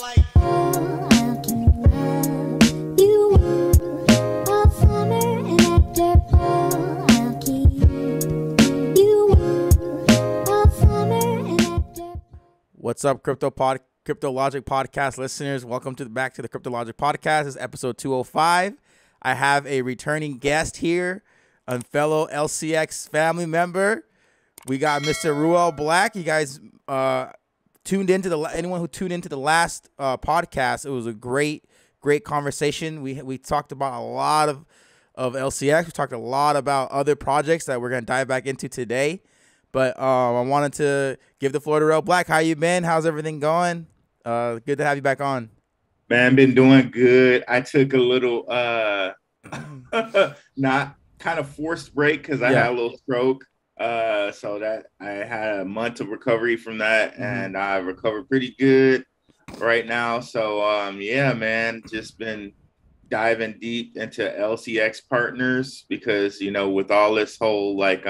What's up, CryptoLogic podcast listeners? Welcome back to the CryptoLogic podcast. This is episode 205. I have a returning guest here, a fellow LCX family member. We got Mr. Ruell Black. You guys tuned into anyone who tuned into the last podcast. It was a great conversation. We talked about a lot of LCX. We talked a lot about other projects that we're gonna dive back into today. But I wanted to give the floor to Ruell Black. How you been? How's everything going? Good to have you back on. Man, been doing good. I took a little not kind of forced break because I had a little stroke. So that I had a month of recovery from that, and I recovered pretty good right now. So yeah, man, just been diving deep into LCX partners because, you know, with all this whole like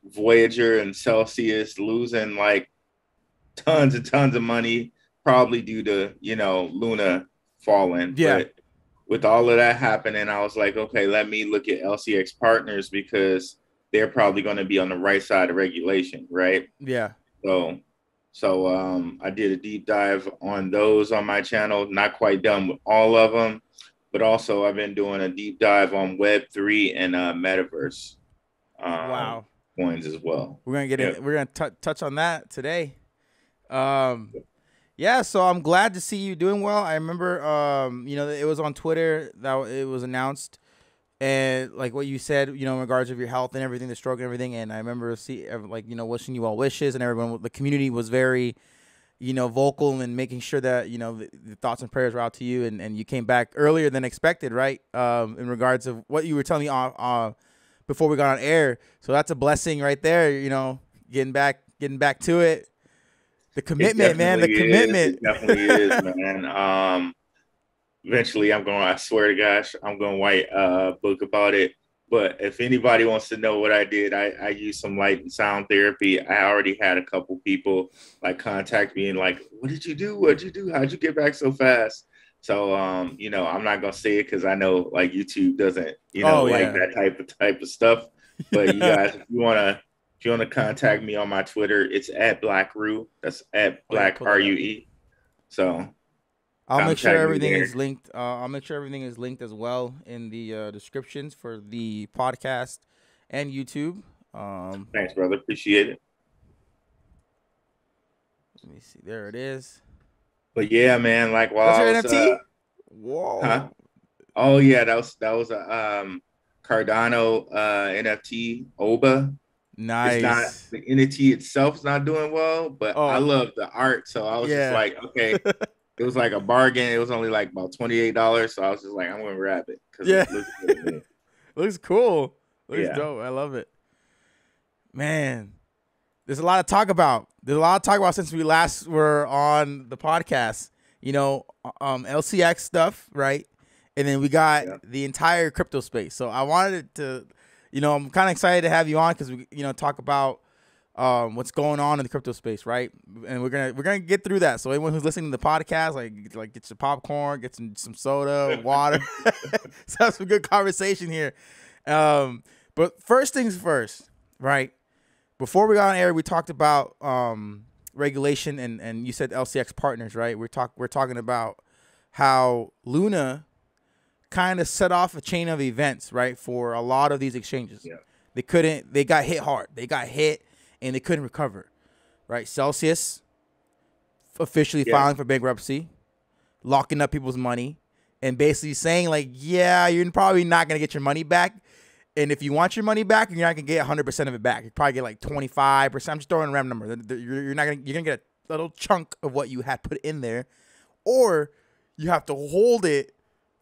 Voyager and Celsius losing like tons and tons of money, probably due to, you know, Luna falling. Yeah. But with all of that happening, I was like, okay, let me look at LCX partners because they're probably going to be on the right side of regulation, right? Yeah. So I did a deep dive on those on my channel. Not quite done with all of them, but also I've been doing a deep dive on Web3 and Metaverse. Wow. Coins as well. We're gonna get in. We're gonna touch on that today. Yeah. So I'm glad to see you doing well. I remember, you know, it was on Twitter that it was announced, and like what you said, you know, in regards of your health and everything, the stroke and everything. And I remember wishing you all wishes, and everyone, the community was very, you know, vocal and making sure that, you know, the thoughts and prayers were out to you, and you came back earlier than expected, right? In regards of what you were telling me before we got on air. So that's a blessing right there, you know, getting back to it. The commitment, man, the commitment. It definitely is, man. Eventually I swear to gosh, I'm going to write a book about it. But if anybody wants to know what I did, I used some light and sound therapy. I already had a couple people like contact me and like, what did you do? What'd you do? How'd you get back so fast? So, you know, I'm not going to say it because I know like YouTube doesn't, you know, like that type of stuff. But you guys, if you want to contact me on my Twitter, it's @BlackRue. That's @BlackRue. So I'll make sure everything is linked. I'll make sure everything is linked as well in the descriptions for the podcast and YouTube. Thanks, brother. Appreciate it. Let me see. There it is. But yeah, man, like while I was, NFT? Whoa. Huh? Oh yeah, that was a Cardano NFT OBA. Nice. It's not, the NFT itself is not doing well, but I love the art, so I was just like, okay. It was like a bargain. It was only like about $28, so I was just like, I'm gonna grab it because it looks good. Looks cool. Looks dope. I love it, man. There's a lot to talk about. Since we last were on the podcast. You know, LCX stuff, right? And then we got the entire crypto space. So I wanted to, you know, I'm kind of excited to have you on because we, you know, talk about what's going on in the crypto space, right? And we're gonna get through that. So anyone who's listening to the podcast, like get your popcorn, get some soda, water. So have some good conversation here. But first things first, right? Before we got on air, we talked about regulation and you said LCX partners, right? We're talking about how Luna kind of set off a chain of events, right, for a lot of these exchanges. Yeah. They got hit hard. They got hit and they couldn't recover, right? Celsius officially filing for bankruptcy, locking up people's money, and basically saying like, yeah, you're probably not going to get your money back. And if you want your money back, you're not going to get 100% of it back. You probably get like 25%. I'm just throwing a random number. You're going to get a little chunk of what you had put in there, or you have to hold it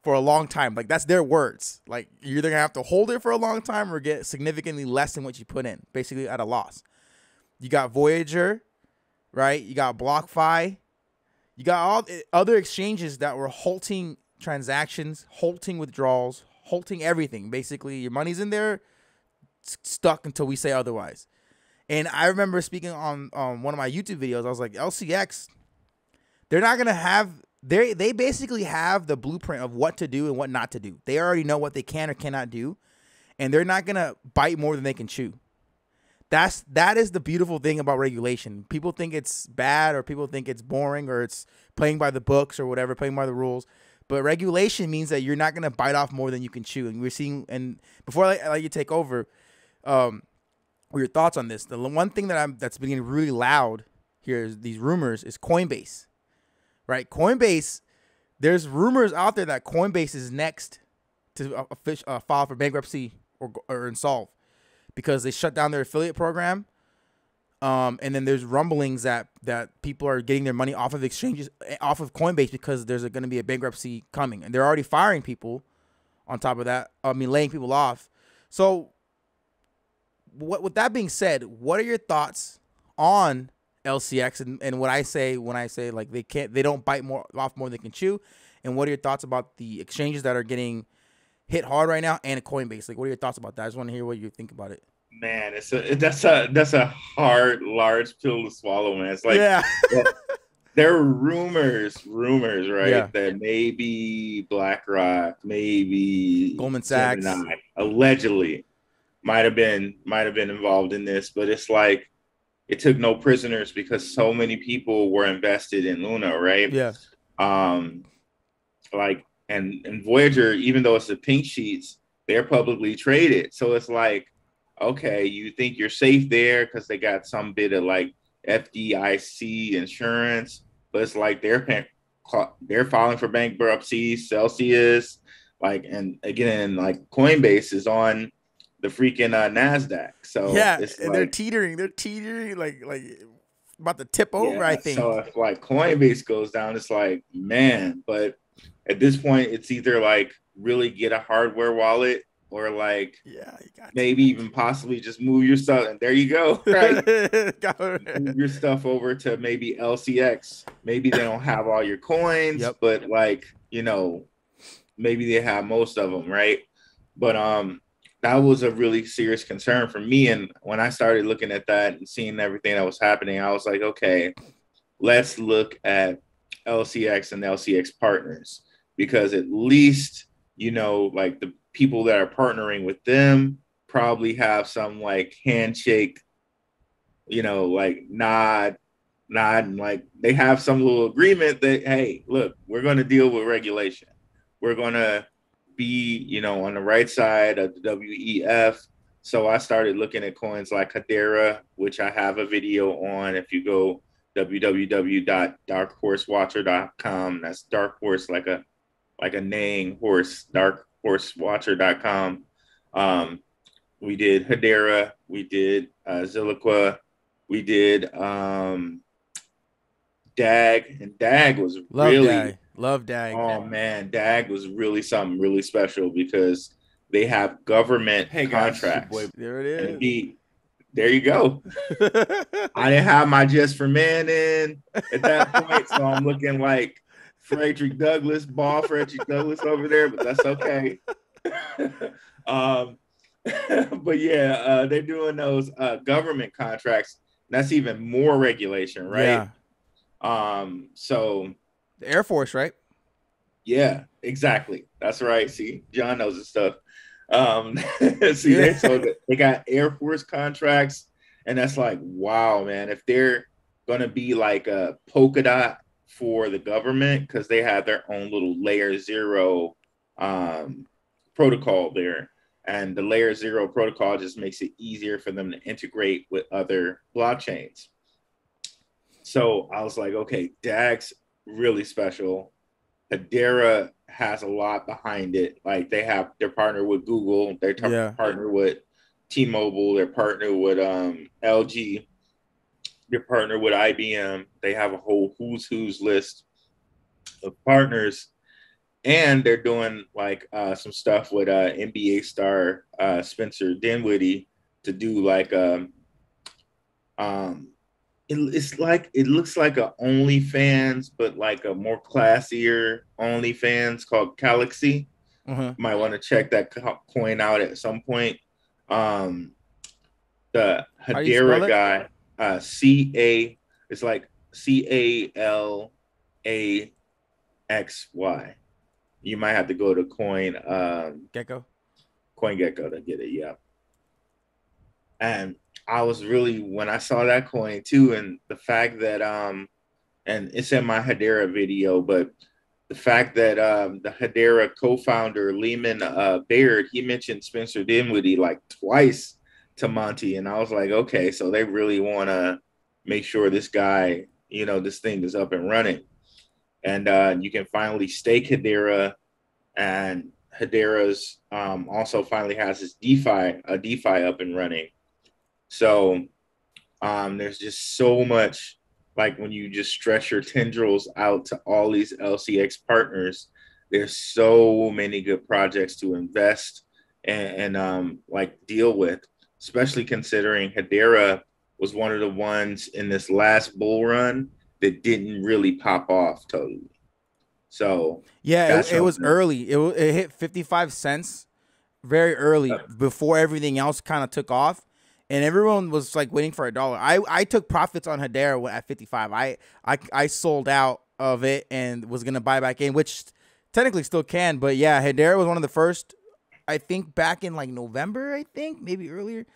for a long time. Like, that's their words. Like, you're either going to have to hold it for a long time or get significantly less than what you put in, basically at a loss. You got Voyager, right? You got BlockFi. You got all other exchanges that were halting transactions, halting withdrawals, halting everything. Basically, your money's in there, stuck until we say otherwise. And I remember speaking on one of my YouTube videos. I was like, LCX, they're not gonna have. They basically have the blueprint of what to do and what not to do. They already know what they can or cannot do, and they're not gonna bite more than they can chew. That is the beautiful thing about regulation. People think it's bad, or people think it's boring, or it's playing by the books or whatever, playing by the rules. But regulation means that you're not gonna bite off more than you can chew. And we're seeing. And before I let you take over, what are your thoughts on this? The one thing that's been getting really loud here is these rumors is Coinbase. Right, Coinbase. There's rumors out there that Coinbase is next to file for bankruptcy or insolve because they shut down their affiliate program. And then there's rumblings that people are getting their money off of exchanges, off of Coinbase, because there's going to be a bankruptcy coming, and they're already firing people. On top of that, laying people off. So, with that being said, what are your thoughts on LCX and what I say when I say like they don't bite off more than they can chew? And what are your thoughts about the exchanges that are getting hit hard right now and Coinbase? Like, what are your thoughts about that? I just want to hear what you think about it. Man, that's a hard, large pill to swallow, man. It's like, yeah. There are rumors, right? Yeah. That maybe BlackRock, maybe Goldman Sachs, Gemini, allegedly might have been involved in this, but it's like it took no prisoners because so many people were invested in Luna, right? Yeah. Like and Voyager, even though it's the pink sheets, they're publicly traded. So it's like, okay, you think you're safe there because they got some bit of like FDIC insurance, but it's like they're filing for bankruptcy. Celsius, like, and again, like Coinbase is on the freaking NASDAQ. So yeah, it's and like, they're teetering like about to tip over. I think. So if like Coinbase goes down, it's like, man. But at this point, it's either like really get a hardware wallet, or like, maybe even possibly just move your stuff. And there you go, right? Move your stuff over to maybe LCX. Maybe they don't have all your coins, but like, maybe they have most of them, right? But that was a really serious concern for me. And when I started looking at that and seeing everything that was happening, I was like, okay, let's look at LCX and LCX partners, because at least, like the people that are partnering with them probably have some like handshake, like nod, and like they have some little agreement that, hey, look, we're going to deal with regulation. We're going to be, on the right side of the WEF. So I started looking at coins like Hedera, which I have a video on. If you go www.darkhorsewatcher.com, that's dark horse like a neighing horse, darkhorsewatcher.com. We did Hedera, we did Ziliqua, we did DAG, and DAG was Love DAG. Oh man, DAG was really something really special because they have government contracts. Guys, there it is. And there you go. I didn't have my Just for Man in at that point, so I'm looking like Frederick Douglass over there, but that's okay. But yeah, they're doing those government contracts. That's even more regulation, right? Yeah. So the Air Force, right? Yeah, exactly. That's right. See, John knows his stuff. So they got Air Force contracts, and that's like, wow, man. If they're gonna be like a polka dot for the government, because they have their own little layer 0 protocol there, and the layer 0 protocol just makes it easier for them to integrate with other blockchains. So I was like, okay, DAG's really special. Hedera has a lot behind it. Like they're partnered with Google, they're partnered with T-Mobile, they're partnered with LG, they're partnered with IBM. They have a whole who's list of partners, and they're doing like some stuff with NBA star Spencer Dinwiddie to do like it looks like a OnlyFans, but like a more classier OnlyFans called Galaxy. Might want to check that coin out at some point. The Hedera guy, it's like CALXY. CryptoLogicJohn. You might have to go to Gecko. CoinGecko to get it. Yeah. And I was really, when I saw that coin too, and the fact that and it's in my Hedera video, but the fact that the Hedera co-founder Lehman Baird, he mentioned Spencer Dinwiddie like twice to Monty, and I was like, okay, so they really want to make sure this guy, this thing is up and running, and you can finally stake Hedera, and Hedera's also finally has its DeFi up and running. So there's just so much, like when you just stretch your tendrils out to all these LCX partners, there's so many good projects to invest and like deal with, especially considering Hedera was one of the ones in this last bull run that didn't really pop off totally. So yeah, it was early. It hit 55 cents very early before everything else kind of took off. And everyone was like waiting for $1. I took profits on Hedera at 55. I sold out of it and was gonna buy back in, which technically still can. But yeah, Hedera was one of the first. I think back in like November. I think maybe earlier.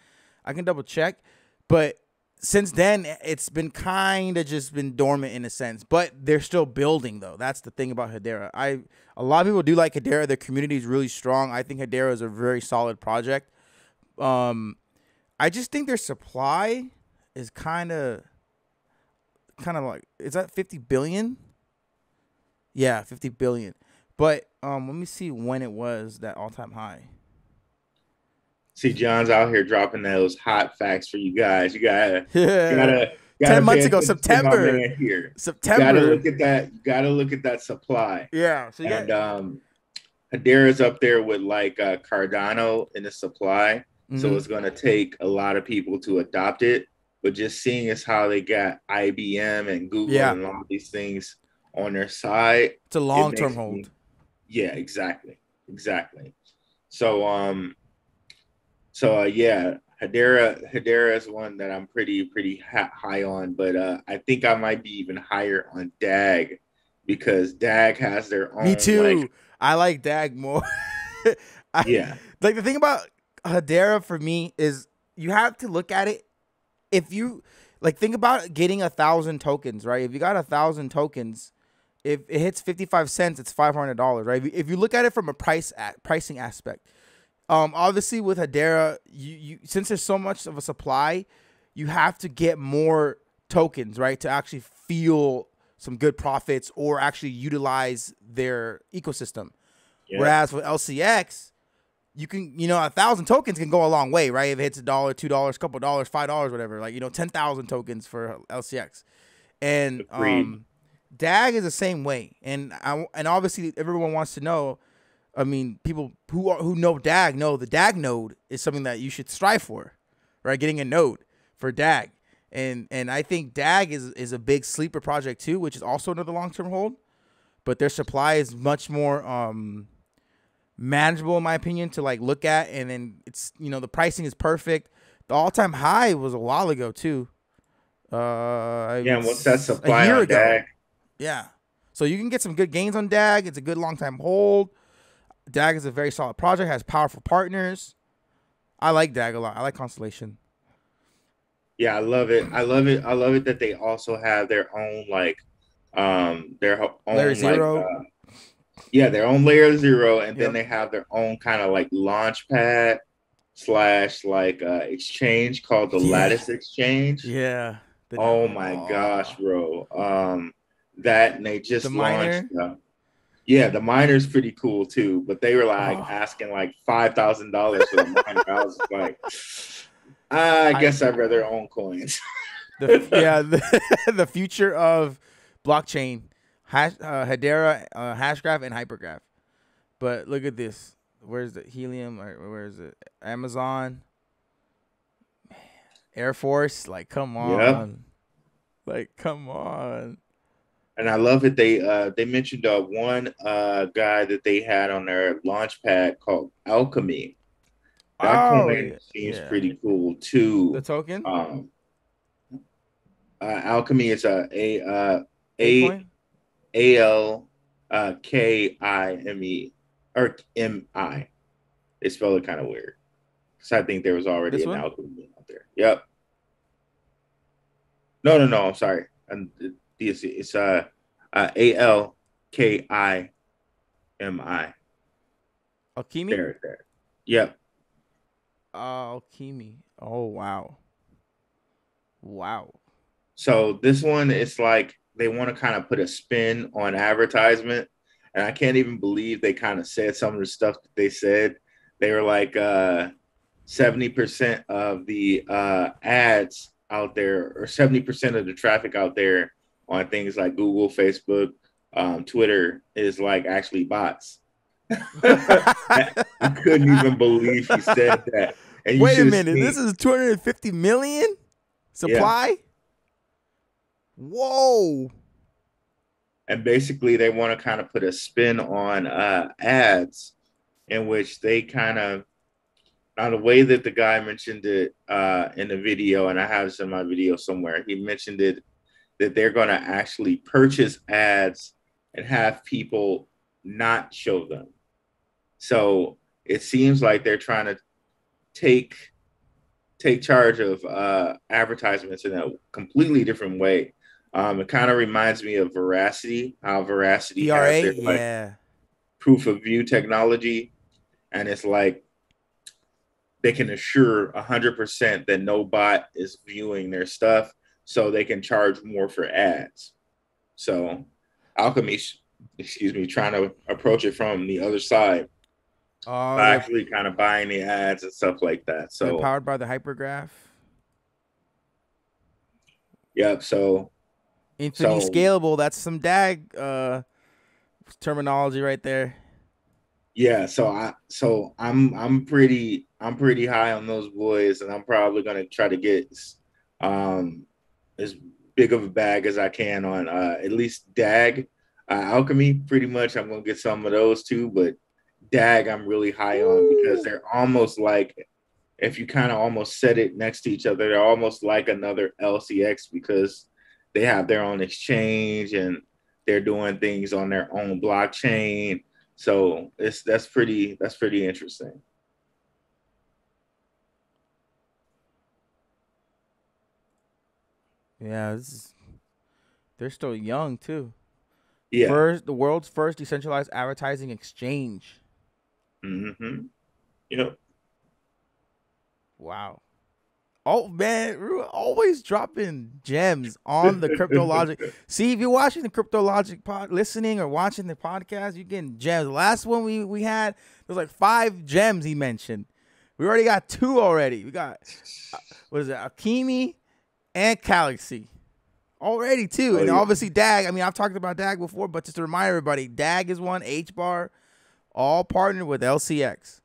I can double check. But since then, it's been kind of just been dormant in a sense. But they're still building though. That's the thing about Hedera. A lot of people do like Hedera. Their community is really strong. I think Hedera is a very solid project. I just think their supply is kind of like, is that 50 billion? Yeah, 50 billion. But let me see when it was that all-time high. See, John's out here dropping those hot facts for you guys. You gotta 10 months ago, September. Here. September. You gotta look at that supply. Yeah. So Hedera's up there with like Cardano in the supply. So it's going to take a lot of people to adopt it. But just seeing as how they got IBM and Google and all these things on their side. It's a long-term hold. Yeah, exactly. So, Hedera is one that I'm pretty high on. But I think I might be even higher on DAG because DAG has their own. Me too. I like DAG more. Like the thing about Hedera for me is you have to look at it. If you like, think about getting 1,000 tokens, right? If you got 1,000 tokens, if it hits 55 cents, it's $500, right? If you look at it from a pricing aspect, obviously with Hedera, you since there's so much of a supply, you have to get more tokens, right, to actually feel some good profits or actually utilize their ecosystem. Yeah. Whereas with LCX, you can, 1,000 tokens can go a long way, right? If it hits $1, $2, couple dollars, $5, whatever, like, 10,000 tokens for LCX. And DAG is the same way. And obviously everyone wants to know, I mean, people who know DAG know the DAG node is something that you should strive for, right? Getting a node for DAG. And I think DAG is a big sleeper project too, which is also another long-term hold. But their supply is much more manageable, in my opinion, to like look at. And then it's, the pricing is perfect. The all-time high was a while ago too. What's that supply a year on ago? DAG? Yeah. So you can get some good gains on DAG. It's a good long-time hold. DAG is a very solid project, has powerful partners. I like DAG a lot. I like Constellation. Yeah, I love it. I love it that they also have their own their own Layer Zero. Their own Layer Zero, and then they have their own kind of like launch pad / exchange called the Lattice Exchange. Yeah. Oh my gosh, bro. That, and they just launched. The miner's pretty cool too, but they were like asking like $5,000 for the miner. I was like, I guess I'd rather own coins. The future of blockchain, Hedera, Hashgraph, and Hypergraph. But look at this. Where's the Helium? Or where is it? Amazon, Air Force. Like, come on. Yep. Like, come on. And I love it. They mentioned one guy that they had on their launch pad called Alchemy. That coin seems pretty cool too. The token? Alchemy is a coin? ALKIME or MI. They spell it kind of weird. Because I think there was already This an one? alchemy out there. Yep. No. I'm sorry. It's ALKIMI. Alchemy? There. Yep. Alchemy. Oh wow. Wow. So this one is like they want to kind of put a spin on advertisement. And I can't even believe they kind of said some of the stuff that they said. They were like 70% of the ads out there, or 70% of the traffic out there on things like Google, Facebook, Twitter is like actually bots. I couldn't even believe he said that. And you Wait a should have minute. seen, This is 250 million yeah. supply? Whoa. And basically, they want to kind of put a spin on ads in which they kind of, now the way that the guy mentioned it in the video, and I have this in my video somewhere, he mentioned it that they're going to actually purchase ads and have people not show them. So it seems like they're trying to take charge of advertisements in a completely different way. It kind of reminds me of Veracity, how Veracity has VRA? their like Yeah. proof of view technology, and it's like they can assure 100% that no bot is viewing their stuff, so they can charge more for ads. So Alchemy, trying to approach it from the other side Oh, by actually kind of buying the ads and stuff like that. they're So powered by the hypergraph. yeah, Infinitely so scalable. That's some DAG terminology right there. yeah, I'm pretty high on those boys, and I'm probably gonna try to get um as big of a bag as I can on at least DAG. Alchemy, pretty much I'm gonna get some of those too, but DAG I'm really high on because Woo. they're almost like, if you kind of almost set it next to each other, they're almost like another LCX because they have their own exchange and they're doing things on their own blockchain. So that's pretty interesting. Yeah, they're still young too. Yeah. The world's first decentralized advertising exchange. Mm-hmm. Yep. Wow. Oh man, Ruell always dropping gems on the CryptoLogic. See, if you're watching the CryptoLogic pod, listening or watching the podcast, you're getting gems. The last one we had, there was like 5 gems he mentioned. We already got 2 already. We got what is it, Alchemy and Galaxy already 2, Oh and yeah. obviously DAG. I mean, I've talked about DAG before, but just to remind everybody, DAG is one, H bar, all partnered with LCX.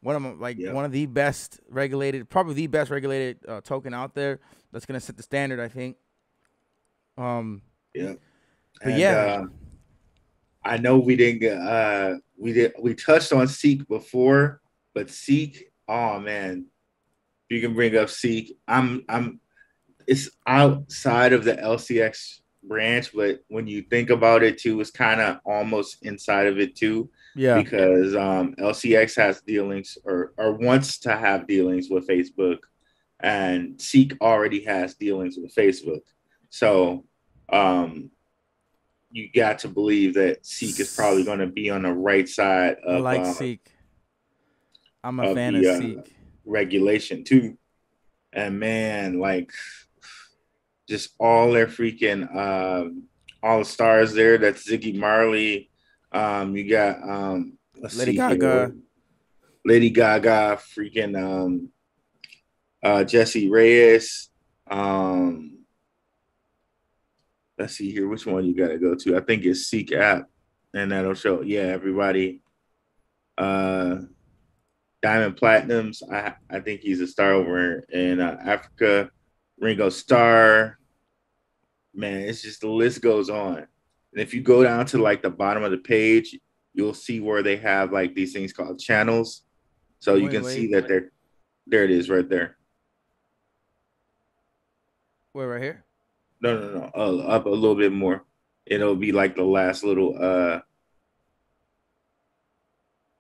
Yep. One of the best regulated, probably the best regulated token out there. That's gonna set the standard, I think. Yep. But And yeah, I know we didn't we touched on Seek before, but Seek, oh man, you can bring up Seek. I'm it's outside of the LCX branch, but when you think about it too, it's kind of almost inside of it too, yeah, because LCX has dealings or wants to have dealings with Facebook, and Seek already has dealings with Facebook. So you got to believe that Seek is probably going to be on the right side I like Seek. I'm a of fan of the Seek. regulation too. And man, like just all their freaking all the stars there. That's Ziggy Marley. You got let's Lady see here, Gaga. Lady Gaga, freaking Jesse Reyes. Let's see here, which one you gotta go to? I think it's Seek app, and that'll show. Yeah, everybody. Uh, Diamond Platinums. I think he's a star over in Africa. Ringo Starr. Man, it's just the list goes on. And if you go down to like the bottom of the page, you'll see where they have like these things called channels. So you can see Wait. that there it is right there. Wait, right here. No. Up a little bit more. It'll be like the last little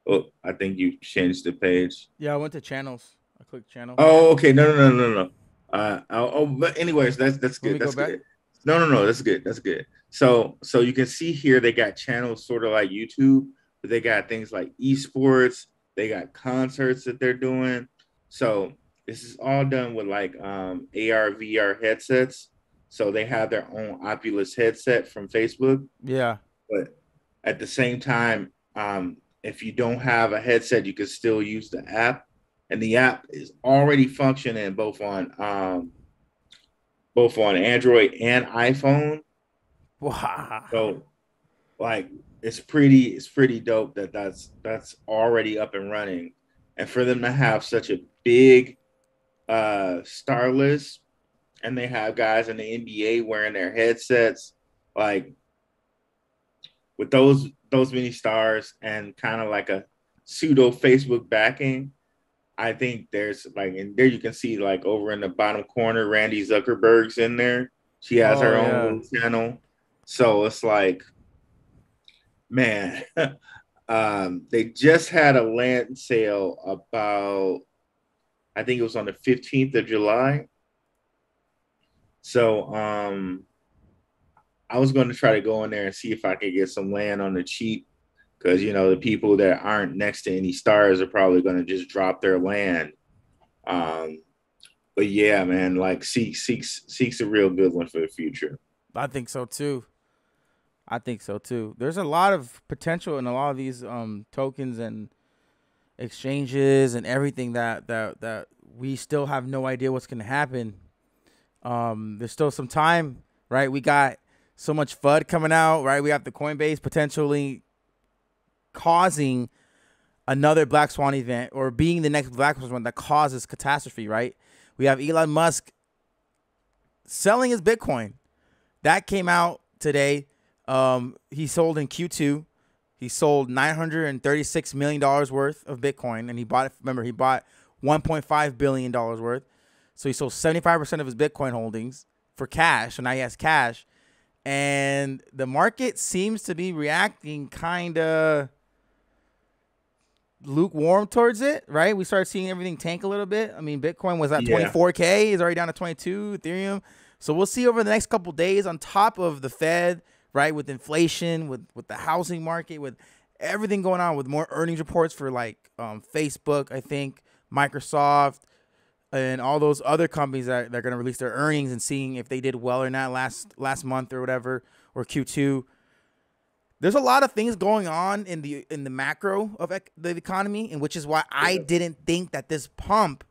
oh, I think you changed the page. Yeah, I went to channels. I clicked channels. Oh, okay. No. But anyways, that's Let good. me go That's back. good. No. That's good. That's good. So you can see here they got channels sort of like YouTube, but they got things like esports. They got concerts that they're doing. So this is all done with like AR VR headsets. So they have their own Oculus headset from Facebook, Yeah. but at the same time, if you don't have a headset, you can still use the app, and the app is already functioning both on Android and iPhone. Wow. So like it's pretty dope that that's already up and running, and for them to have such a big star list, and they have guys in the NBA wearing their headsets, like with those many stars and kind of like a pseudo Facebook backing. I think there's like, and there you can see like over in the bottom corner, Randy Zuckerberg's in there. She has Oh her own yeah. little channel. So it's like, man, they just had a land sale about, I think it was on the 15th of July. So I was going to try to go in there and see if I could get some land on the cheap, because the people that aren't next to any stars are probably going to just drop their land. Um, but yeah, man, like seeks a real good one for the future. I think so too. I think so too. There's a lot of potential in a lot of these tokens and exchanges and everything that we still have no idea what's gonna happen. There's still some time, right? We got so much FUD coming out, right? We have the Coinbase potentially causing another black swan event, or being the next black swan that causes catastrophe, right? We have Elon Musk selling his Bitcoin. That came out today. He sold in Q2. He sold $936 million worth of Bitcoin, and he bought, remember, he bought $1.5 billion worth. So he sold 75% of his Bitcoin holdings for cash, and now he has cash. And the market seems to be reacting kind of lukewarm towards it, right? We started seeing everything tank a little bit. I mean, Bitcoin was at 24K, is already down to 22, Ethereum. So we'll see over the next couple of days, on top of the Fed, right, with inflation, with the housing market, with everything going on, with more earnings reports for like Facebook, I think, Microsoft, and all those other companies that they're going to release their earnings, and seeing if they did well or not last month or whatever, or Q2. There's a lot of things going on in the macro of the economy, and which is why I didn't think that this pump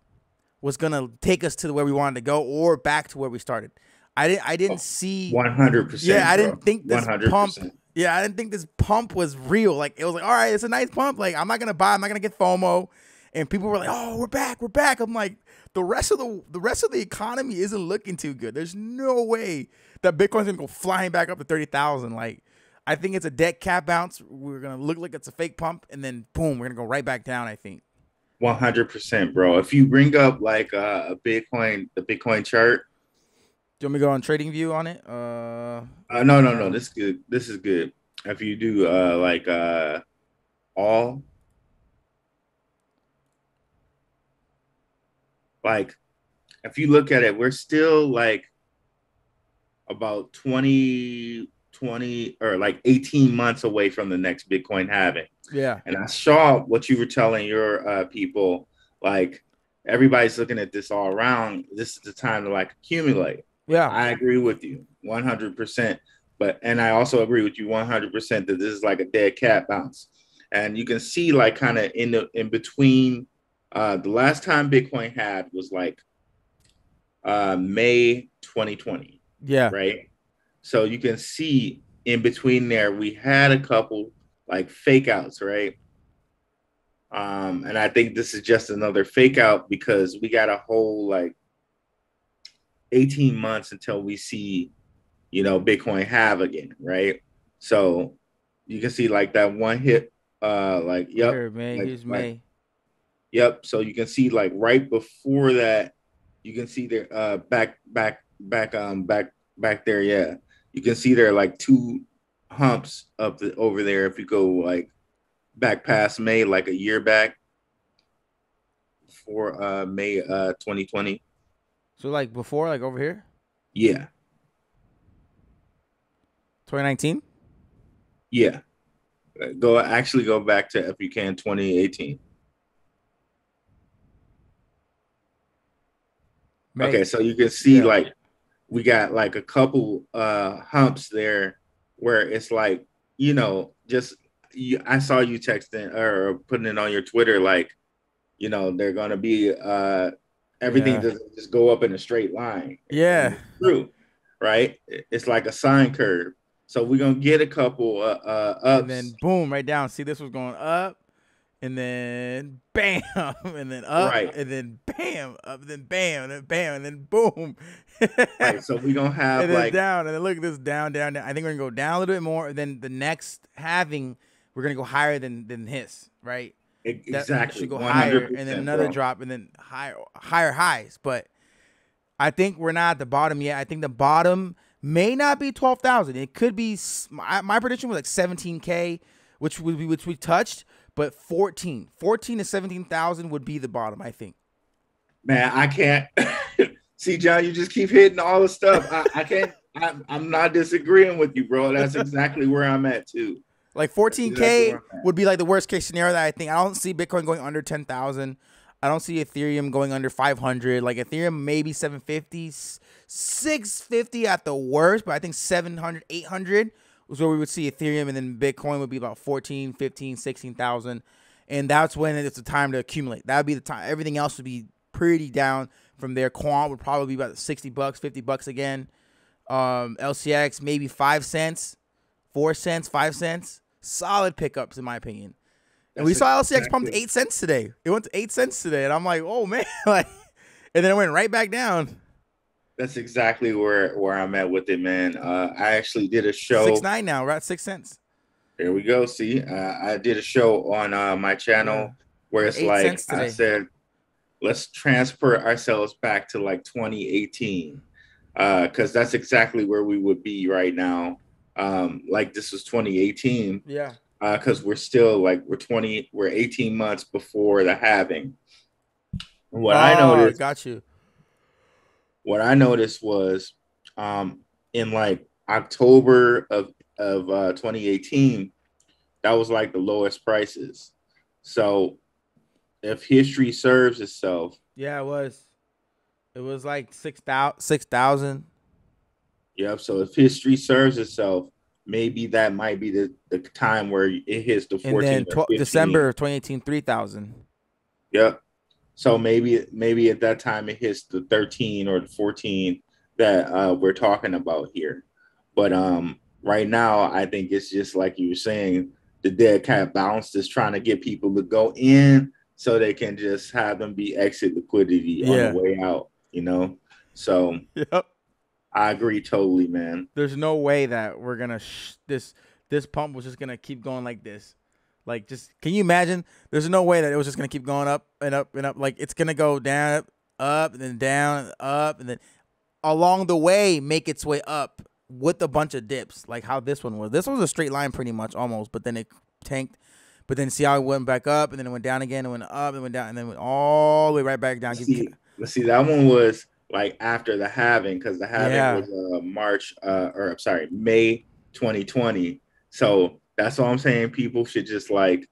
was gonna take us to where we wanted to go, or back to where we started. I didn't see 100%. Yeah, I didn't think this 100%. pump. Yeah, I didn't think this pump was real. Like, it was like, all right, it's a nice pump. Like, I'm not gonna buy. I'm not gonna get FOMO. And people were like, oh, we're back. We're back. I'm like, the rest of the economy isn't looking too good. There's no way that Bitcoin's gonna go flying back up to 30,000. Like, I think it's a dead cat bounce. We're gonna look like it's a fake pump, and then boom, we're gonna go right back down, I think. 100%, bro. If you bring up like the Bitcoin chart. Do you want me to go on Trading View on it? No. This is good. This is good. If you do all, like, if you look at it, we're still like about 20 or like 18 months away from the next Bitcoin halving. Yeah. And I saw what you were telling your people, like, everybody's looking at this all around. This is the time to like accumulate. Yeah. I agree with you 100%. And I also agree with you 100% that this is like a dead cat bounce. And you can see like kind of in between, the last time Bitcoin had was like May 2020. Yeah. Right. So you can see in between there, we had a couple like fake outs, right? And I think this is just another fake out, because we got a whole like 18 months until we see, Bitcoin have again, right? So you can see like that one hit, like, yep. Here, May. Like, Here's May. Yep. So you can see like right before that, you can see there back there, yeah. You can see there are like two humps over there. If you go like back past May, like a year back for May 2020. So like before, like over here, Yeah, 2019. yeah. Go back to if you can 2018. May. Okay, so you can see Yeah. like we got like a couple humps there where it's like, just I saw you texting or putting it on your Twitter like, they're gonna be everything Yeah. doesn't just go up in a straight line. And Yeah. it's true, right? It's like a sine curve. So we're gonna get a couple And then ups. boom, right down. See, this was going up, and then bam, and then up, Right. and then bam, up, and then bam, and then bam, and then boom. Right. So we're gonna have and then like down, and then look at this down, down, down. I think we're gonna go down a little bit more. Then the next halving, we're gonna go higher than his, right? exactly That should go higher, and then another drop, and then higher highs. But I think we're not at the bottom yet. I think the bottom may not be 12,000. It could be. My prediction was like 17K, which we touched, but 14 to 17,000 would be the bottom. I think. Man, I can't see, John. You just keep hitting all the stuff. I can't. I'm not disagreeing with you, bro. That's exactly where I'm at too. Like 14K would be like the worst case scenario that I think. I don't see Bitcoin going under 10,000. I don't see Ethereum going under 500. Like Ethereum maybe 750, 650 at the worst, but I think 700, 800 was where we would see Ethereum, and then Bitcoin would be about 14, 15, 16,000. And that's when it's the time to accumulate. That would be the time. Everything else would be pretty down from there. Quant would probably be about $60, $50 again. LCX maybe 5 cents, 4 cents, 5 cents. Solid pickups in my opinion. And we saw LCX pumped 8 cents today. It went to 8 cents today, and I'm like, oh man, like, and then it went right back down. That's exactly where I'm at with it, man. I actually did a show. 6.9 now. We're at 6 cents. There we go. See, I did a show on my channel where it's like I said, let's transfer ourselves back to like 2018, because that's exactly where we would be right now. Like this was 2018. Yeah. Because we're still like we're 18 months before the halving. What I noticed, got you. What I noticed was, in like October of 2018, that was like the lowest prices. So, if history serves itself, yeah, it was like 6,000. Yep. So if history serves itself, maybe that might be the time where it hits the 14. And then December of 2018, 3,000. Yep. So maybe at that time it hits the 13 or the 14 that we're talking about here. But right now, I think it's just like you were saying, the dead cat bounce is trying to get people to go in so they can just have them be exit liquidity on the way out, So yep. I agree totally, man. There's no way that we're gonna this pump was just gonna keep going like this. Like, just can you imagine? There's no way that it was just gonna keep going up and up and up. Like, it's gonna go down, up, and then down, up, and then along the way make its way up with a bunch of dips, like how this one was. This was a straight line pretty much almost, but then it tanked. But then see how it went back up, and then it went down again, and went up, and went down, and then went all the way right back down. Let's see, that one was like after the halving, because the halving was May 2020. So that's all I'm saying. People should just like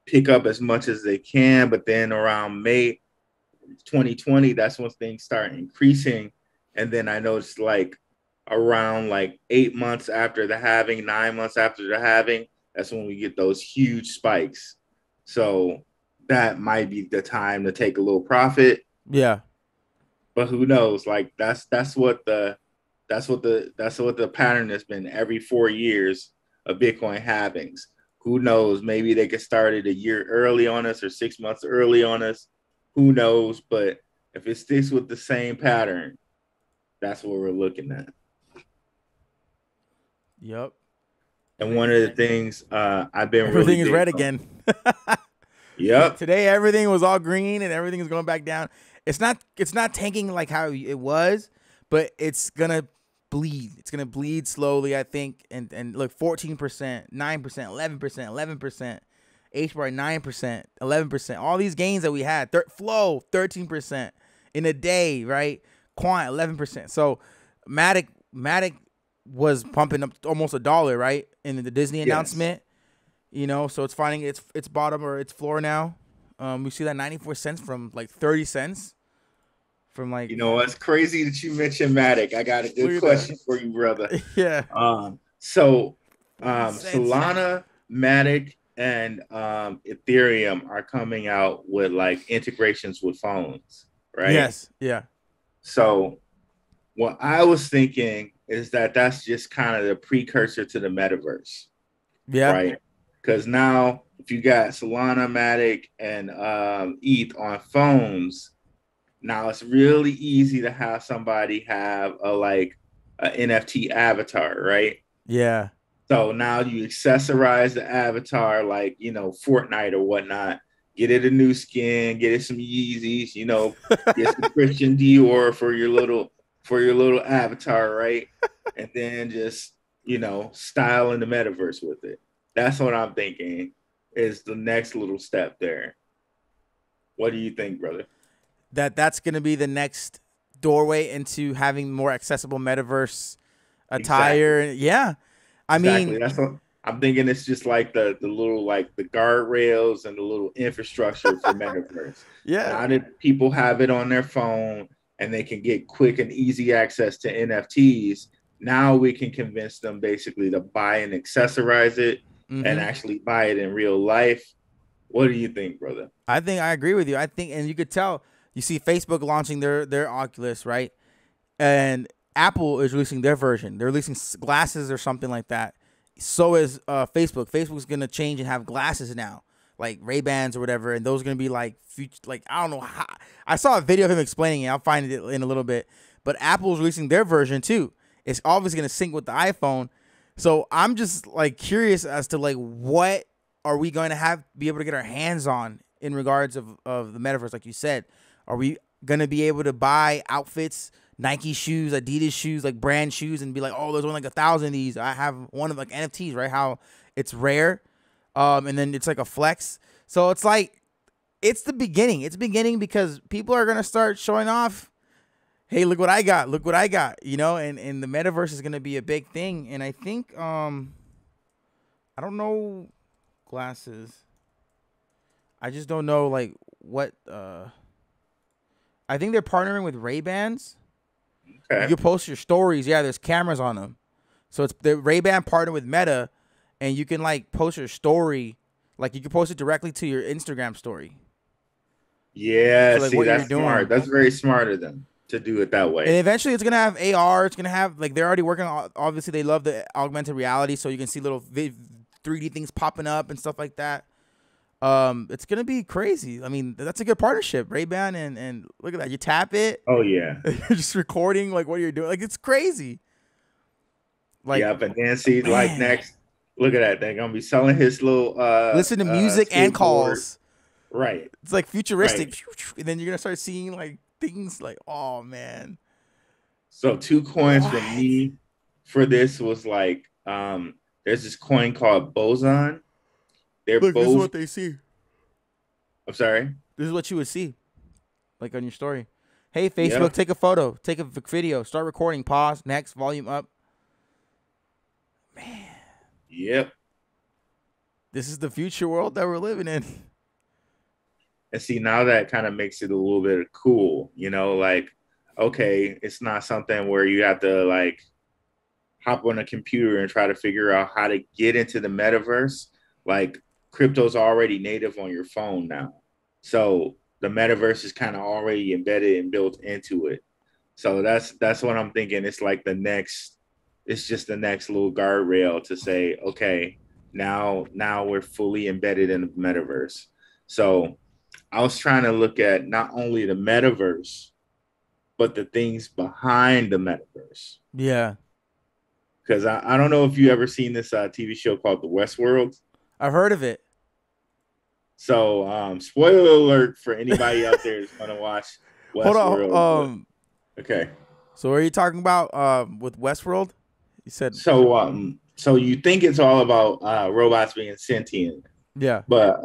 pick up as much as they can, but then around May 2020, that's when things start increasing. And then I noticed like around like 8 months after the halving, 9 months after the halving, that's when we get those huge spikes. So that might be the time to take a little profit. Yeah. But who knows? Like that's what the pattern has been every 4 years of Bitcoin halvings. Who knows? Maybe they could start it a year early on us or 6 months early on us. Who knows? But if it sticks with the same pattern, that's what we're looking at. Yep. And one of the things I've been everything is red again. Yep. Today everything was all green and everything is going back down. It's not tanking like how it was, but it's gonna bleed. It's gonna bleed slowly, I think. And look, 14%, 9%, 11%, 11%, H bar 9%, 11%. All these gains that we had, flow 13% in a day, right? Quant 11%. So Matic was pumping up almost $1, right, in the Disney announcement. You know, so it's finding its bottom or its floor now. We see that 94 cents from like 30 cents. From like, you know, it's crazy that you mentioned Matic. I got a good question for you, brother. Yeah. So Solana, Matic, and Ethereum are coming out with like integrations with phones, right? Yes. Yeah. So what I was thinking is that that's just kind of the precursor to the metaverse. Yeah. Right. Because now if you got Solana, Matic, and ETH on phones, now it's really easy to have somebody have a NFT avatar, right? Yeah. So now you accessorize the avatar like, you know, Fortnite or whatnot. Get it a new skin, get it some Yeezys, you know, get some Christian Dior for your little avatar, right? And then just, you know, style in the metaverse with it. That's what I'm thinking is the next little step there. What do you think, brother? That's going to be the next doorway into having more accessible metaverse attire. Exactly. Yeah. I mean, that's what I'm thinking. It's just like the little, like the guardrails and the little infrastructure for metaverse. Yeah. Now that people have it on their phone and they can get quick and easy access to NFTs, now we can convince them basically to buy and accessorize it and actually buy it in real life. What do you think, brother? I think I agree with you. I think, and you could tell, you see Facebook launching their Oculus, right? And Apple is releasing their version. They're releasing glasses or something like that. So is Facebook. Facebook's going to change and have glasses now, like Ray-Bans or whatever, and those are going to be like future, like, I don't know how. I saw a video of him explaining it. I'll find it in a little bit. But Apple's releasing their version too. It's obviously going to sync with the iPhone. So I'm just like curious as to like what are we going to be able to get our hands on in regards of the metaverse, like you said. Are we going to be able to buy outfits, Nike shoes, Adidas shoes, like brand shoes, and be like, oh, there's only like 1,000 of these. I have one of like NFTs, right? How it's rare. And then it's like a flex. So it's like, it's the beginning. It's beginning because people are going to start showing off, hey, look what I got. Look what I got, you know, and the metaverse is going to be a big thing. And I think, I don't know glasses. I just don't know like what, I think they're partnering with Ray-Bans. Okay. You can post your stories. Yeah, there's cameras on them. So it's the Ray-Ban partnered with Meta, and you can like post your story. Like you can post it directly to your Instagram story. Yeah, so, like, see, that's smart. That's very smart of them to do it that way. And eventually it's going to have AR. It's going to have, like, they're already working on, obviously they love the augmented reality, so you can see little 3D things popping up and stuff like that. It's gonna be crazy. I mean, that's a good partnership, Ray-Ban and look at that. You tap it. Oh yeah. You're just recording like what you're doing. Like it's crazy. Like yeah, but then see, like next, look at that. They're gonna be selling his little listen to music and calls. Right. It's like futuristic, right. And then you're gonna start seeing like things like, oh man. So 2 coins from me for this was like, there's this coin called Boson. Look, this is what they see. I'm sorry? This is what you would see, like on your story. Hey, Facebook, take a photo. Take a video. Start recording. Pause. Next. Volume up. Man. Yep. This is the future world that we're living in. And see, now that kind of makes it a little bit cool. You know, like, okay, it's not something where you have to, like, hop on a computer and try to figure out how to get into the metaverse. Like, crypto's already native on your phone now. So the metaverse is kind of already embedded and built into it. So that's what I'm thinking. It's like it's just the next little guardrail to say, okay, now we're fully embedded in the metaverse. So I was trying to look at not only the metaverse, but the things behind the metaverse. Yeah. Because I don't know if you ever seen this TV show called The Westworld. I've heard of it. So, spoiler alert for anybody out there who's going to watch Westworld. Hold on. Okay. So, are you talking about with Westworld? You said So you think it's all about robots being sentient, yeah. but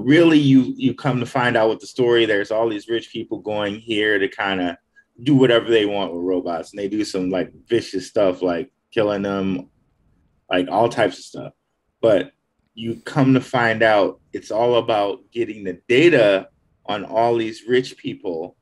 really you come to find out with the story, there's all these rich people going here to kind of do whatever they want with robots, and they do some like vicious stuff, like killing them, like all types of stuff. But you come to find out it's all about getting the data on all these rich people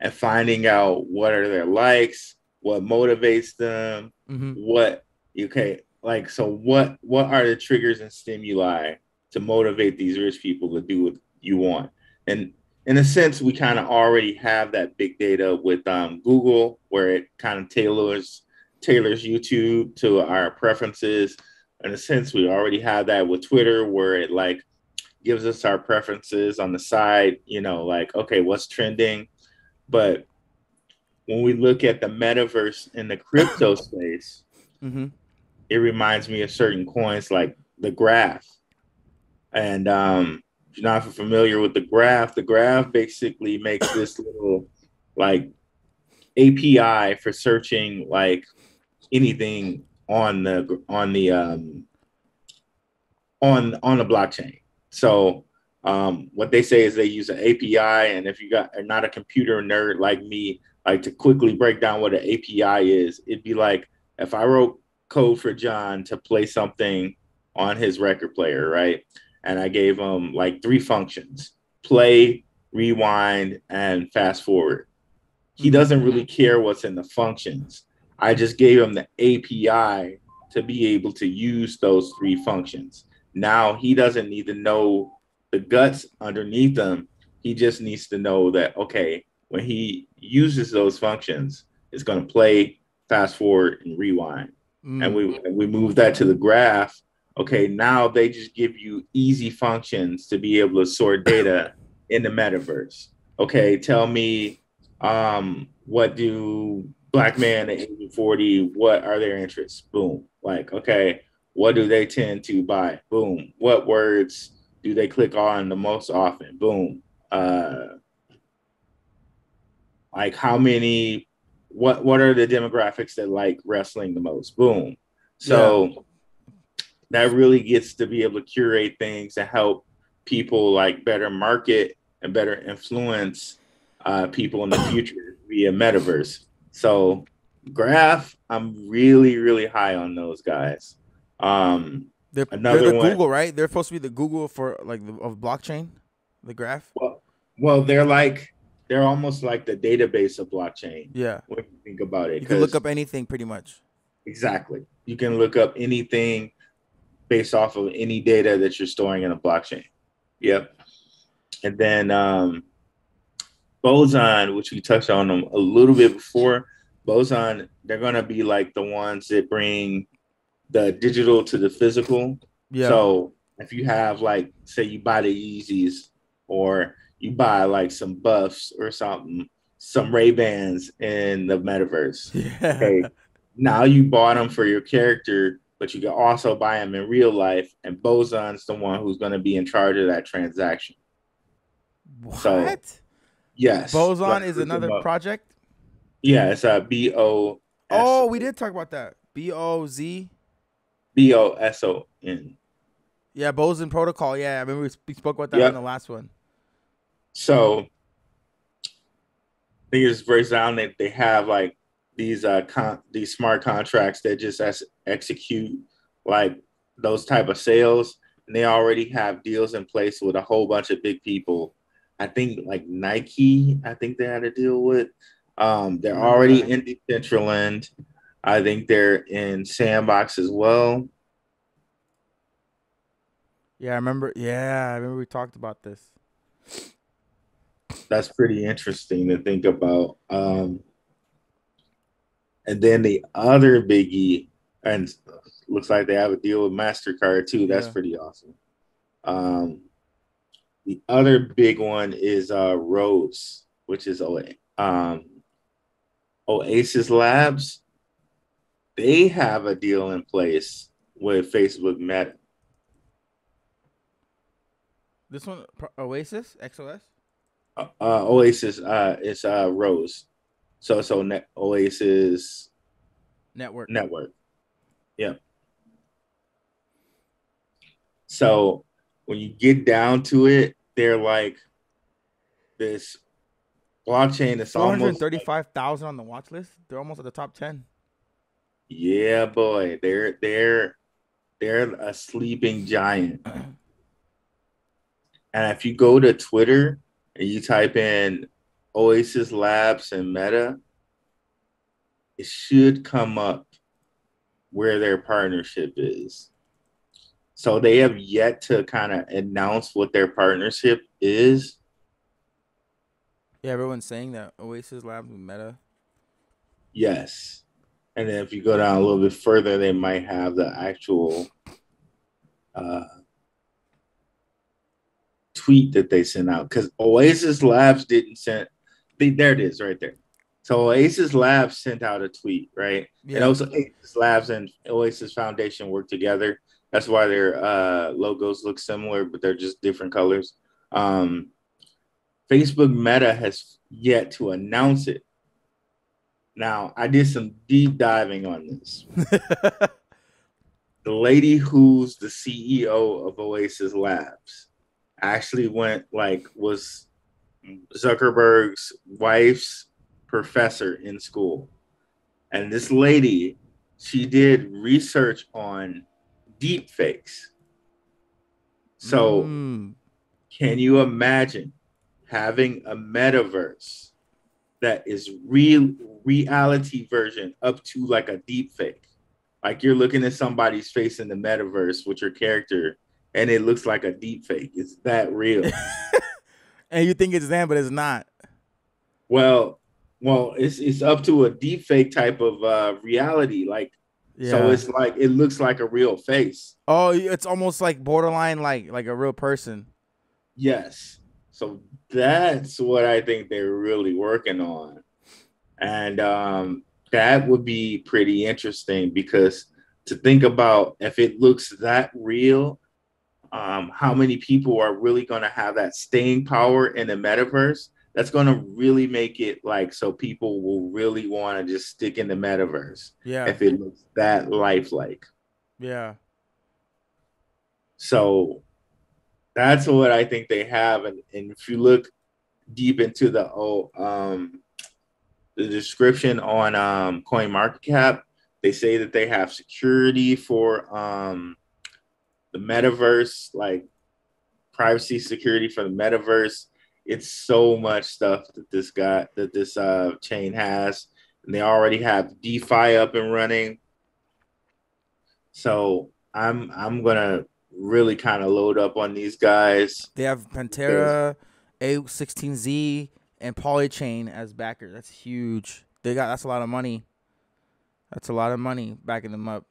and finding out what are their likes, what motivates them, what okay, like so what are the triggers and stimuli to motivate these rich people to do what you want? And in a sense, we kind of already have that big data with Google, where it kind of tailors YouTube to our preferences. In a sense, we already have that with Twitter, where it like gives us our preferences on the side, you know, like, okay, what's trending. But when we look at the metaverse in the crypto space, it reminds me of certain coins like the graph. And if you're not familiar with the graph basically makes this little like API for searching like anything on the blockchain. So what they say is they use an API, and if you are not a computer nerd like me, like to quickly break down what an API is, it'd be like if I wrote code for John to play something on his record player, right? And I gave him like 3 functions: play, rewind, and fast forward. He doesn't really care what's in the functions. I just gave him the API to be able to use those 3 functions. Now he doesn't need to know the guts underneath them. He just needs to know that, okay, when he uses those functions, it's going to play, fast forward, and rewind. And we move that to the graph. Okay, now they just give you easy functions to be able to sort data in the metaverse. Okay, tell me what do black men at age 40, what are their interests? Boom. Like, okay, what do they tend to buy? Boom. What words do they click on the most often? Boom. Like how many, what are the demographics that like wrestling the most? Boom. So that really gets to be able to curate things to help people like better market and better influence people in the future via metaverse. So Graph, I'm really, really high on those guys. They're Another the one. Google, right? They're supposed to be the Google for like of blockchain, the Graph. Well, they're almost like the database of blockchain. Yeah, when you think about it, you can look up anything pretty much. Exactly, you can look up anything based off of any data that you're storing in a blockchain. Yep. And then Boson, which we touched on them a little bit before. Boson, they're gonna be like the ones that bring the digital to the physical. Yeah. So if you have like, say you buy the Yeezys, or you buy like some buffs or something, some Ray-Bans in the metaverse. Yeah. Okay. Now you bought them for your character, but you can also buy them in real life. And Boson's the one who's going to be in charge of that transaction. What? So, yes. Boson is another project? Yeah, it's a B-O. Oh, we did talk about that. B-O-Z. B-O-S-O-N. Yeah, Boson Protocol. Yeah, I remember we spoke about that in the last one. So, I think it just breaks down that they have like these smart contracts that just execute like those type of sales, and they already have deals in place with a whole bunch of big people. I think like Nike, I think they had a deal with. They're already in Decentraland. I think they're in Sandbox as well. Yeah, I remember. Yeah, I remember we talked about this. That's pretty interesting to think about. And then the other biggie, and looks like they have a deal with MasterCard too. That's pretty awesome. The other big one is Rose, which is Oasis Labs. They have a deal in place with Facebook Meta. This one, Oasis, XOS? Oasis is Rose. Oasis Network. Yeah. So when you get down to it, they're like this blockchain is almost like, 435,000 on the watch list. They're almost at the top 10. yeah, boy, they're a sleeping giant. And if you go to Twitter and you type in Oasis Labs and Meta, it should come up where their partnership is. So they have yet to kind of announce what their partnership is. Yeah, everyone's saying that Oasis Labs and Meta. Yes. And then if you go down a little bit further, they might have the actual tweet that they sent out. Because Oasis Labs didn't send. There it is right there. So Oasis Labs sent out a tweet, right? Yeah. And also Oasis Labs and Oasis Foundation work together. That's why their logos look similar, but they're just different colors. Facebook Meta has yet to announce it. Now, I did some deep diving on this. The lady who's the CEO of Oasis Labs actually was Zuckerberg's wife's professor in school. And this lady, she did research on deep fakes. So can you imagine having a metaverse that is reality version up to like a deep fake? Like you're looking at somebody's face in the metaverse with your character and it looks like a deep fake. Is that real? And you think it's them, but it's not. Well, it's up to a deep fake type of reality. Like, yeah. So it's like it looks like a real face. Oh, it's almost like borderline like a real person. Yes. So that's what I think they're really working on. And that would be pretty interesting because to think about if it looks that real, how many people are really going to have that staying power in the metaverse? That's going to really make it like so people will really want to just stick in the metaverse. Yeah. If it looks that lifelike. Yeah. So that's what I think they have. And if you look deep into the description on CoinMarketCap, they say that they have security for the metaverse, like privacy security for the metaverse. It's so much stuff that this chain has, and they already have DeFi up and running. So I'm gonna really kind of load up on these guys. They have Pantera, A16Z, and Polychain as backers. That's huge. That's a lot of money. That's a lot of money backing them up.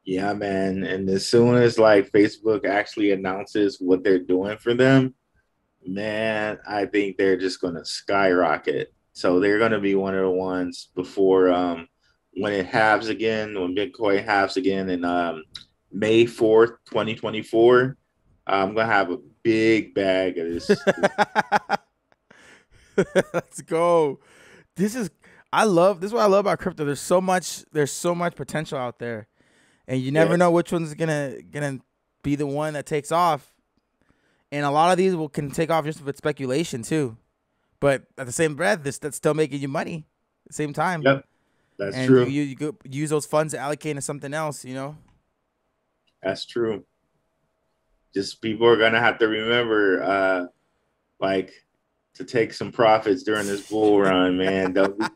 Yeah, man. And as soon as like Facebook actually announces what they're doing for them, man, I think they're just gonna skyrocket. So they're gonna be one of the ones before when it halves again, when Bitcoin halves again in May 4th, 2024. I'm gonna have a big bag of this. Let's go. This is what I love about crypto. There's so much potential out there. And you never know which one's gonna be the one that takes off. And a lot of these can take off just with speculation too. But at the same breath, that's still making you money at the same time. Yep. That's true. You go use those funds to allocate to something else, you know? That's true. Just people are gonna have to remember to take some profits during this bull run, man. Don't be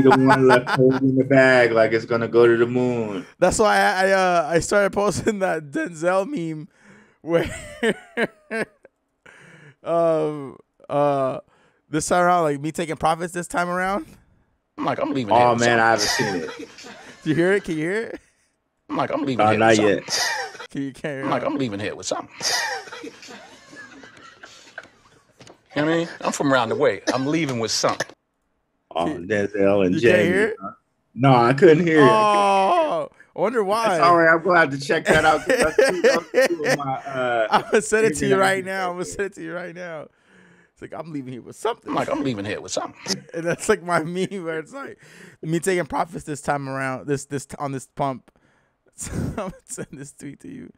the one left holding the bag like it's gonna go to the moon. That's why I started posting that Denzel meme where this time around, like me taking profits this time around. I'm like, I'm leaving. Oh man, I haven't seen it. Do you hear it? Can you hear it? I'm like, I'm leaving. Not yet. I'm leaving here with something. You know what I mean? I'm from around the way. I'm leaving with something. Oh, Denzel and Jay. You can't hear it? No, I couldn't hear it. Oh, I wonder why. That's all right. I'm going to have to check that out. I'm going to send it to you right now. It's like, I'm leaving here with something. I'm leaving here with something. And that's like my meme where it's like me taking profits this time around, this on this pump. So I'm gonna send this tweet to you.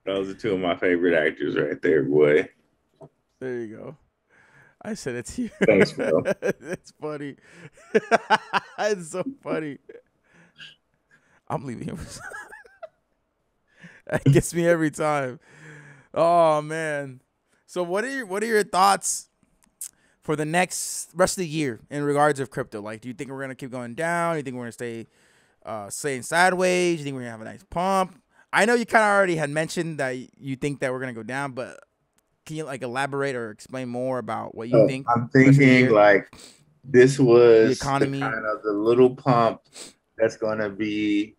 Those are two of my favorite actors right there, boy. There you go. I said it to you. Thanks, bro. It's funny. It's so funny. I'm leaving him. That gets me every time. Oh man. So what are your thoughts for the rest of the year in regards of crypto? Like, do you think we're gonna keep going down? Do you think we're gonna staying sideways? Do you think we're gonna have a nice pump? I know you kind of already had mentioned that you think that we're gonna go down, but can you like elaborate or explain more about what you think? I'm thinking like this was the economy, kind of the little pump that's gonna be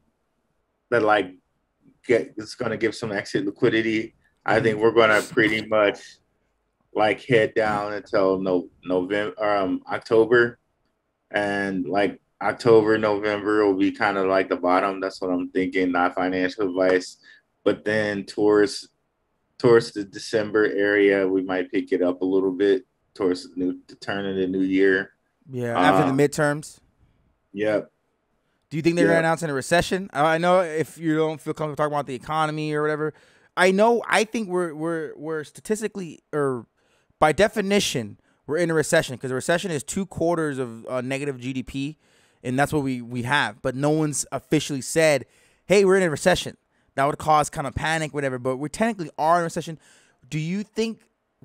that like it's gonna give some exit liquidity. I think we're gonna pretty much like head down until November, October, and like October, November will be kind of like the bottom. That's what I'm thinking. Not financial advice, but then towards the December area, we might pick it up a little bit towards the turn of the new year. Yeah, after the midterms. Yep. Do you think they're announcing a recession? I know if you don't feel comfortable talking about the economy or whatever. I think we're statistically or by definition we're in a recession because a recession is 2 quarters of negative GDP, and that's what we have. But no one's officially said, "Hey, we're in a recession." That would cause kind of panic, whatever. But we technically are in a recession. Do you think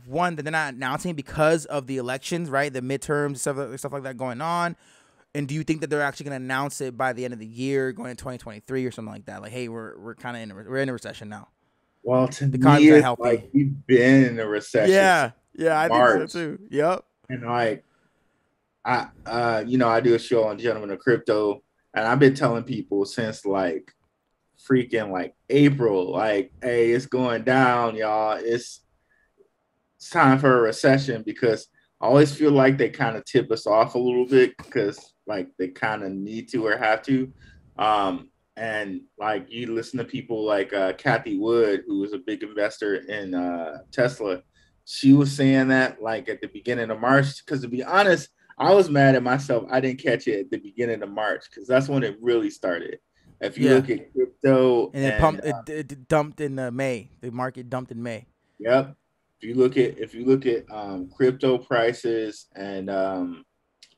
that they're not announcing because of the elections, right? The midterms, stuff like that going on. And do you think that they're actually going to announce it by the end of the year, going into 2023 or something like that? Like, hey, we're kind of we're in a recession now. Well, to me, it's like we've been in a recession. Yeah, I think so too. Yep. And like, I do a show on Gentlemen of Crypto, and I've been telling people since like freaking like April, like, hey, it's going down, y'all. It's time for a recession because I always feel like they kind of tip us off a little bit because like they kind of need to or have to. And like you listen to people like Kathy Wood, who was a big investor in Tesla. She was saying that like at the beginning of March, because to be honest, I was mad at myself. I didn't catch it at the beginning of March because that's when it really started. If you look at crypto, and it dumped in May. The market dumped in May. Yep. If you look at crypto prices and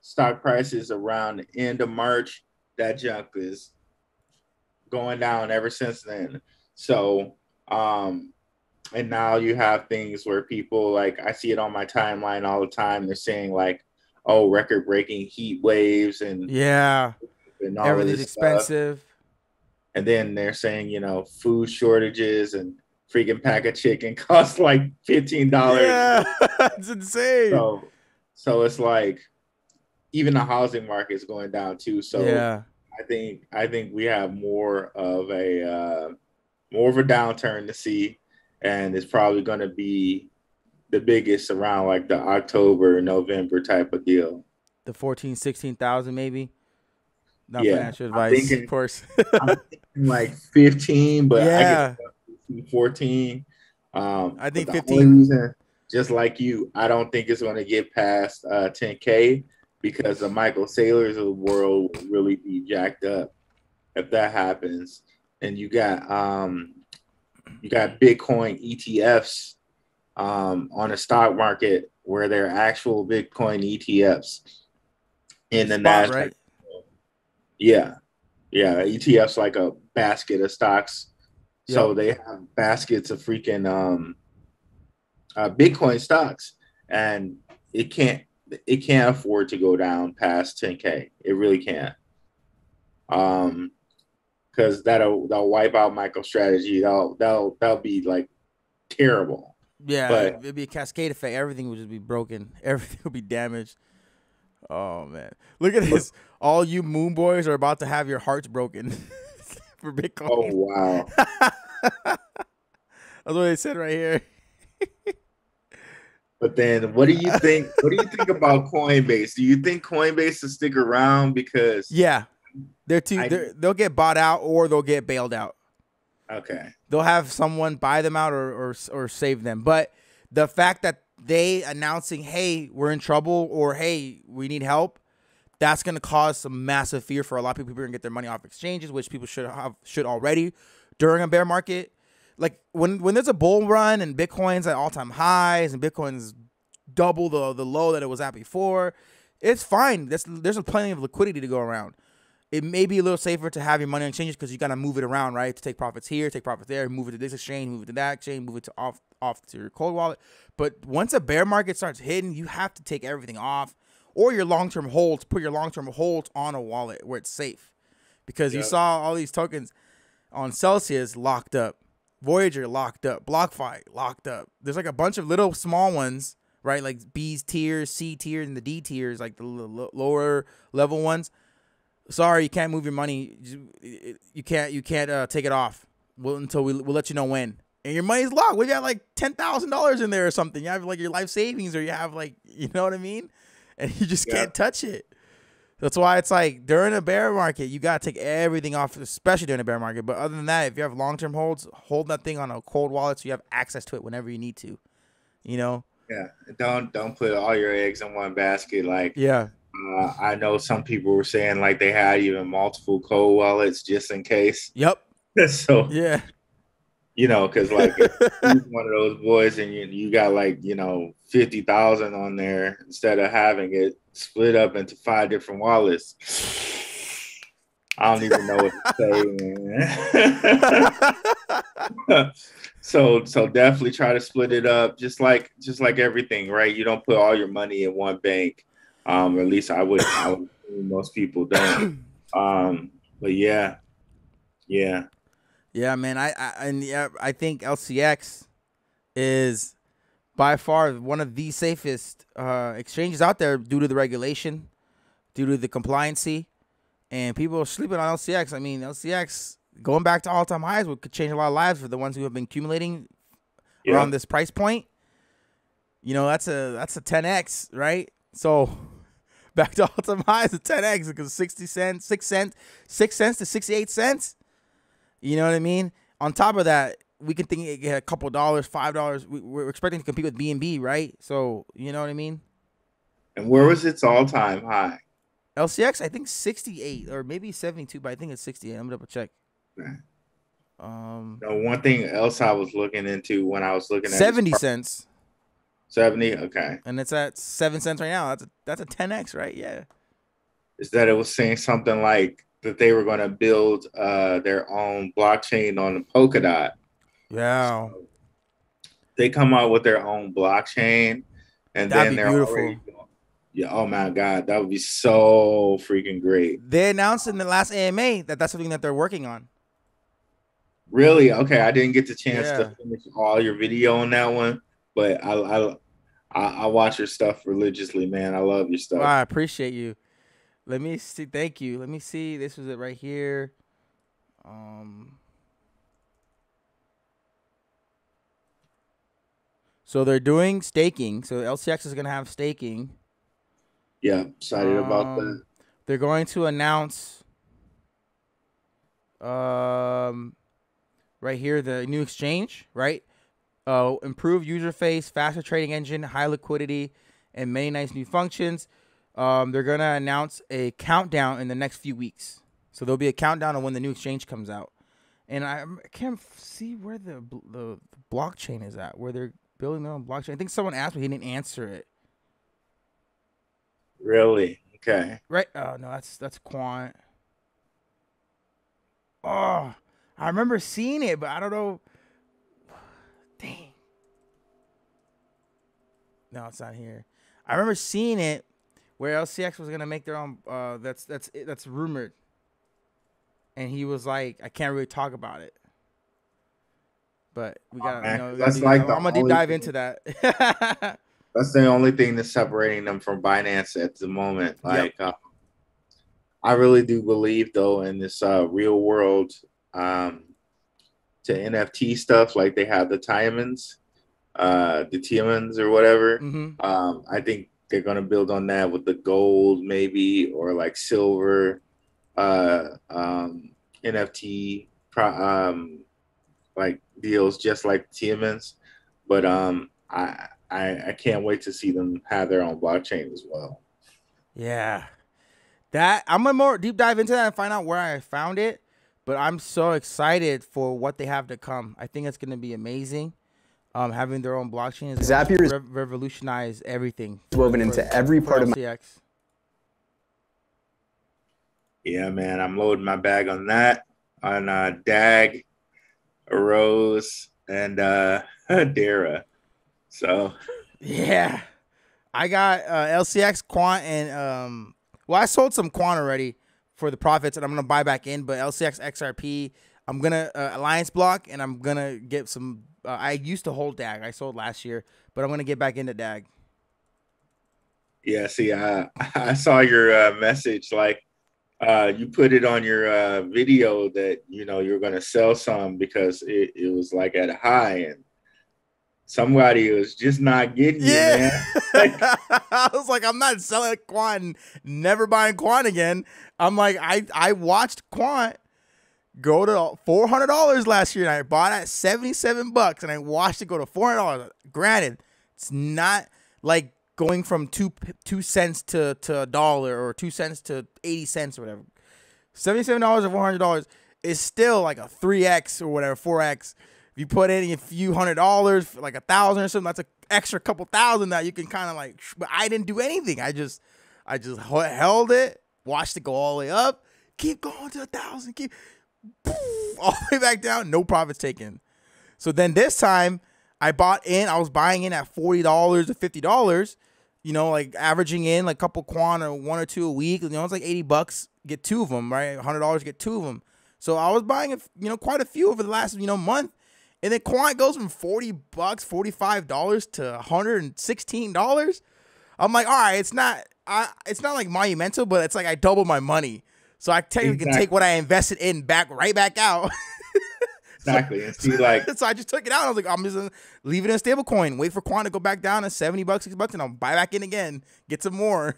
stock prices around the end of March, that junk is going down ever since then. So, and now you have things where people like I see it on my timeline all the time. They're saying like, "Oh, record-breaking heat waves and all everything's expensive." Stuff. And then they're saying, food shortages and freaking pack of chicken costs like $15. Yeah, it's insane. So it's like even the housing market is going down too. So yeah. I think we have more of a downturn to see, and it's probably going to be the biggest around like the October, November type of deal. The 16,000 maybe. Not financial advice, of course. I'm thinking like 15, but I get 14. I think 15. The only reason, just like you, I don't think it's going to get past 10K because the Michael Saylors of the world will really be jacked up if that happens. And you got Bitcoin ETFs on the stock market where they're actual Bitcoin ETFs in the Nasdaq. Right? Yeah. ETFs like a basket of stocks. Yep. So they have baskets of freaking Bitcoin stocks, and it can't afford to go down past 10K. It really can't. Because that'll wipe out MicroStrategy. That'll be like terrible. Yeah, but it'd be a cascade effect. Everything would just be broken. Everything would be damaged. Oh man, look at this! All you moon boys are about to have your hearts broken for Bitcoin. Oh wow! That's what they said right here. But then, what do you think? What do you think about Coinbase? Do you think Coinbase will stick around? Because they'll get bought out or they'll get bailed out. Okay, they'll have someone buy them out or save them. But the fact that they announcing, hey, we're in trouble, or hey, we need help, that's going to cause some massive fear for a lot of people. People are going to get their money off exchanges, which people should already during a bear market. Like when there's a bull run and Bitcoin's at all-time highs and Bitcoin's double the low that it was at before, it's fine. There's plenty of liquidity to go around. It may be a little safer to have your money on exchanges because you got to move it around, right? To take profits here, take profits there, move it to this exchange, move it to that exchange, move it to off to your cold wallet. But once a bear market starts hitting, you have to take everything off, or your long-term holds, put your long-term holds on a wallet where it's safe. Because you saw all these tokens on Celsius locked up, Voyager locked up, BlockFi locked up. There's like a bunch of little small ones, right? Like B's tiers, C tiers, and the D tiers, like the lower level ones. Sorry, you can't move your money. You can't take it off until we'll let you know when. And your money's locked. Well, you have like $10,000 in there or something. You have like your life savings, or you have like, you know what I mean? And you just can't touch it. That's why it's like during a bear market, you got to take everything off, especially during a bear market. But other than that, if you have long-term holds, hold that thing on a cold wallet so you have access to it whenever you need to, you know? Yeah. Don't put all your eggs in one basket. Like, I know some people were saying like they had even multiple cold wallets just in case. Yep. So, yeah. You know, because like if you're one of those boys and you got like, 50,000 on there, instead of having it split up into 5 different wallets, I don't even know what to say, man. So definitely try to split it up, just like everything, right? You don't put all your money in one bank. At least I would most people don't. But yeah. Yeah, man. I think LCX is by far one of the safest exchanges out there due to the regulation, due to the compliancy, and people are sleeping on LCX. I mean, LCX going back to all-time highs could change a lot of lives for the ones who have been accumulating around this price point. That's a 10x, right? So back to all-time highs of 10x, because 60 cents, 6 cents to 68 cents. You know what I mean? On top of that, we can think it get a couple dollars, $5. We're expecting to compete with BNB, right? So, you know what I mean? And where was its all-time high? LCX, I think 68 or maybe 72, but I think it's 68. I'm gonna double check. Okay. One thing else I was looking into when I was looking at 70 cents. 70, okay. And it's at 7 cents right now. That's a 10x, right? Yeah. Is that it was saying something like that they were going to build their own blockchain on the Polkadot. Yeah. So they come out with their own blockchain, and that'd then they're beautiful. already. Yeah, oh my God, that would be so freaking great. They announced in the last AMA that that's something that they're working on. Really? Okay, I didn't get the chance to finish all your video on that one, but I watch your stuff religiously, man. I love your stuff. Well, I appreciate you. Let me see. Thank you. Let me see. This was it right here. So they're doing staking. So LCX is going to have staking. Yeah, excited about that. They're going to announce right here the new exchange, right? Improved user face, faster trading engine, high liquidity, and many nice new functions. They're going to announce a countdown in the next few weeks. So there'll be a countdown on when the new exchange comes out. And I can't see where the blockchain is at, where they're building their own blockchain. I think someone asked me, he didn't answer it. Really? Okay. Right? Oh, no, that's Quant. Oh, I remember seeing it, but I don't know. Dang. No, it's not here. I remember seeing it where LCX was gonna make their own. That's rumored. And he was like, I can't really talk about it. But we got. I'm gonna deep dive into that. That's the only thing that's separating them from Binance at the moment. Like, I really do believe though in this real world to NFT stuff. Like they have the Tiamons, the Tiamons or whatever. Mm-hmm. I think they're gonna build on that with the gold maybe, or like silver NFT like deals just like Tiamons. But I can't wait to see them have their own blockchain as well. Yeah. That I'm gonna more deep dive into that and find out where I found it. But I'm so excited for what they have to come. I think it's gonna be amazing. Having their own blockchain is gonna revolutionize everything. Woven into every part of LCX. Yeah, man, I'm loading my bag on that, on DAG, Rose, and Dara. So yeah, I got LCX, Quant, and well, I sold some Quant already for the profits, and I'm gonna buy back in. But LCX, XRP, I'm gonna Alliance block, and I'm gonna get some. I used to hold DAG. I sold last year, but I'm gonna get back into DAG. Yeah, see, I saw your message. Like, you put it on your video that you were gonna sell some because it was like at a high, and somebody was just not getting you, man. I was like, I'm not selling Quant, never buying Quant again. I'm like, I watched Quant go to $400 last year, and I bought at $77, and I watched it go to $400. Granted, it's not like going from 2 cents to $1 or 2 cents to 80 cents or whatever. $77 or $400 is still like a 3x or whatever, 4x. If you put in a few $100, like $1,000 or something, that's an extra couple thousand that you can kind of like. But I didn't do anything. I just held it, watched it go all the way up, keep going to 1,000, keep all the way back down, no profits taken. So then this time I bought in. I was buying in at $40 to $50. Like averaging in like a couple Quant or 1 or 2 a week. It's like $80, get 2 of them, right? $100, get 2 of them. So I was buying, quite a few over the last, month. And then Quant goes from $40, $45 to $116. I'm like, all right, it's not like monumental, but it's like I doubled my money. So I technically can take what I invested in right back out. Exactly. And see, like, so I just took it out. I was like, I'm just gonna leave it in a stable coin, wait for Quant to go back down to $70, $60, and I'll buy back in again, get some more.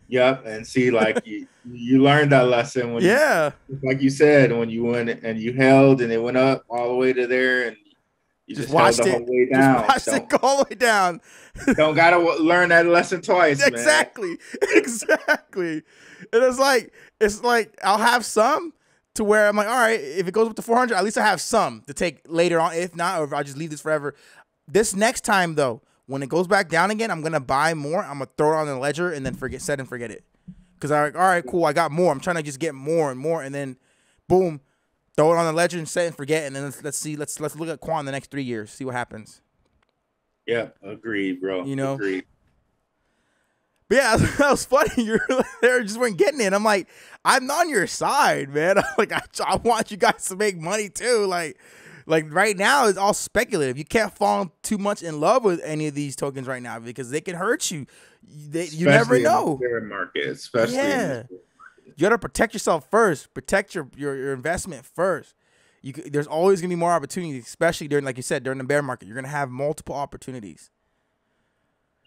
Yep. And see, like, you learned that lesson when like you said, when you went and you held and it went up all the way to there, and you just watched held the whole way down. Just watched it go all the way down. Don't gotta learn that lesson twice. Exactly. Man. Exactly. And it's like I'll have some to where I'm like, all right, if it goes up to 400, at least I have some to take later on. If not, or if I just leave this forever. This next time though, when it goes back down again, I'm gonna buy more. I'm gonna throw it on the ledger and then set and forget it. Because I'm like, all right, cool, I got more. I'm trying to just get more and more, and then boom, throw it on the ledger and set and forget. And then let's look at Quant in the next 3 years, see what happens. Yeah, agreed, bro. Agreed. But yeah, that was funny. You're there, just weren't getting it. I'm like, I'm on your side, man. I'm like, I want you guys to make money too. Like right now, it's all speculative. You can't fall too much in love with any of these tokens right now because they can hurt you. You never know. In the market, especially. Yeah, you gotta protect yourself first. Protect your investment first. There's always gonna be more opportunities, especially during, like you said, during the bear market. You're gonna have multiple opportunities.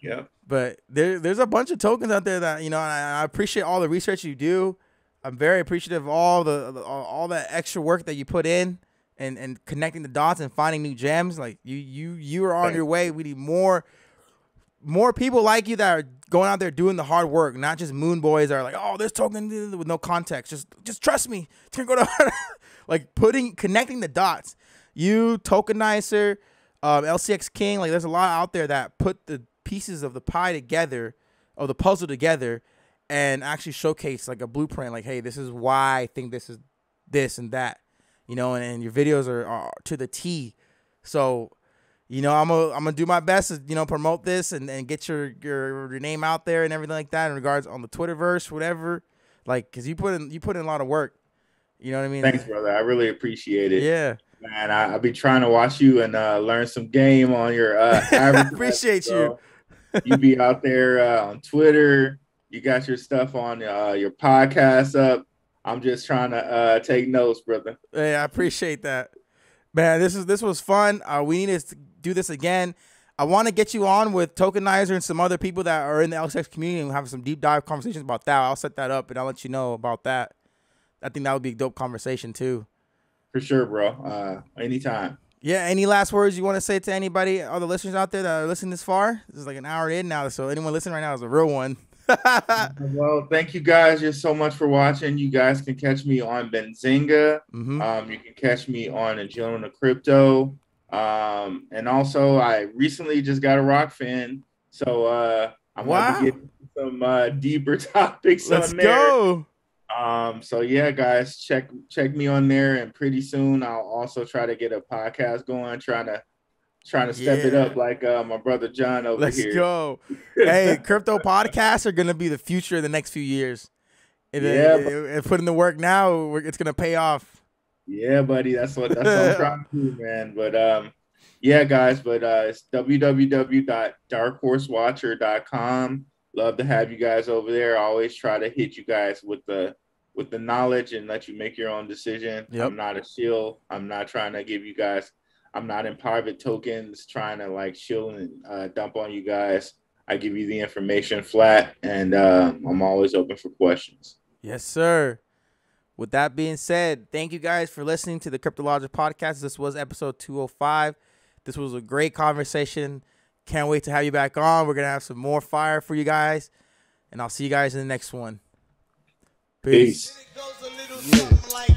Yeah. But there's a bunch of tokens out there that, and I appreciate all the research you do. I'm very appreciative of all the extra work that you put in and connecting the dots and finding new gems. Like you are on your way. We need more people like you that are going out there doing the hard work, not just moon boys that are like, oh, this token with no context. Just trust me. It's gonna go to like connecting the dots. You, Tokenizer, LCX King, like there's a lot out there that put the pieces of the pie together, of the puzzle together, and actually showcase like a blueprint, like, hey, this is why I think this is this and that, and your videos are to the T. So, I'm gonna do my best to, promote this and get your name out there and everything like that in regards on the Twitterverse, whatever, like, because you put in a lot of work. You know what I mean? Thanks, brother. I really appreciate it. Yeah. Man, I'll be trying to watch you and learn some game on your I appreciate you. You be out there on Twitter. You got your stuff on your podcast up. I'm just trying to take notes, brother. Hey, I appreciate that. Man, this was fun. We need to do this again. I want to get you on with Tokenizer and some other people that are in the LXX community and have some deep dive conversations about that. I'll set that up and I'll let you know about that. I think that would be a dope conversation too. For sure, bro. Anytime. Yeah, any last words you want to say to anybody, all the listeners out there that are listening this far? This is like an hour in now, so anyone listening right now is a real one. Well, thank you guys just so much for watching. You guys can catch me on Benzinga. You can catch me on A Gentleman of Crypto. And also, I recently just got a rock fan, so I'm going to get some deeper topics on there. Let's go. So yeah, guys, check me on there, and pretty soon I'll also try to get a podcast going, trying to step it up like my brother John over here. Let's go. Hey, crypto podcasts are gonna be the future of the next few years. And put in the work now, it's gonna pay off. Yeah, buddy, that's what I'm trying to do, man. But yeah, guys, it's www.darkhorsewatcher.com. Love to have you guys over there. I always try to hit you guys with the knowledge and let you make your own decision. Yep. I'm not a shill. I'm not trying to give you guys. I'm not in private tokens trying to like shill and dump on you guys. I give you the information flat, and I'm always open for questions. Yes, sir. With that being said, thank you guys for listening to the CryptoLogic podcast. This was episode 205. This was a great conversation. Can't wait to have you back on. We're going to have some more fire for you guys, and I'll see you guys in the next one. Peace. Peace.